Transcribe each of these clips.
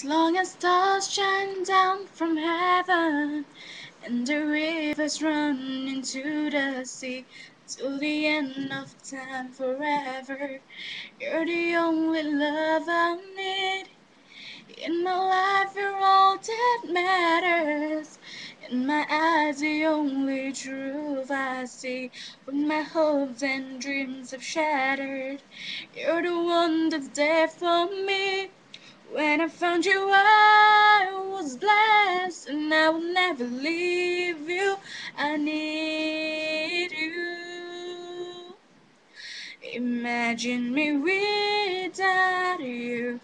As long as stars shine down from heaven and the rivers run into the sea, till the end of time forever, you're the only love I need. In my life, you're all that matters. In my eyes, the only truth I see. When my hopes and dreams have shattered, you're the one that's there for me. When I found you, I was blessed, and I will never leave you. I need you. Imagine me without you.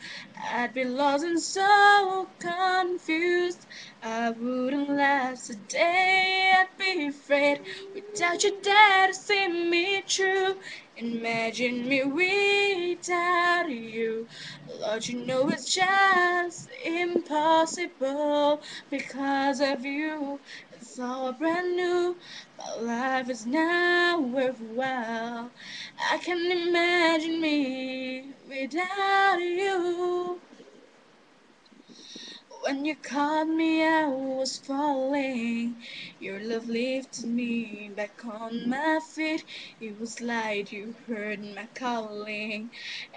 I'd be lost and so confused. I wouldn't last a day. I'd be afraid without you there to see me through. Imagine me without you. Lord, you know it's just impossible because of you. It's all brand new. My life is now worthwhile. I can't imagine me without you. When you caught me, I was falling. Your love lifted me back on my feet. It was like you heard my calling,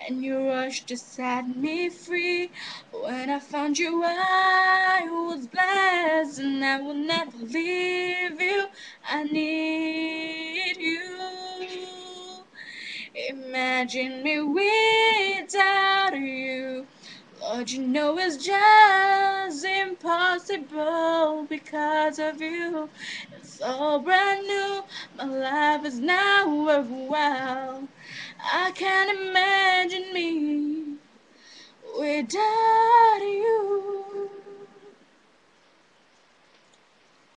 and you rushed to set me free. When I found you, I was blessed, and I will never leave you. I need you. Imagine me without you. Lord, you know it's just impossible because of you. It's all brand new. My life is now worthwhile. I can't imagine me without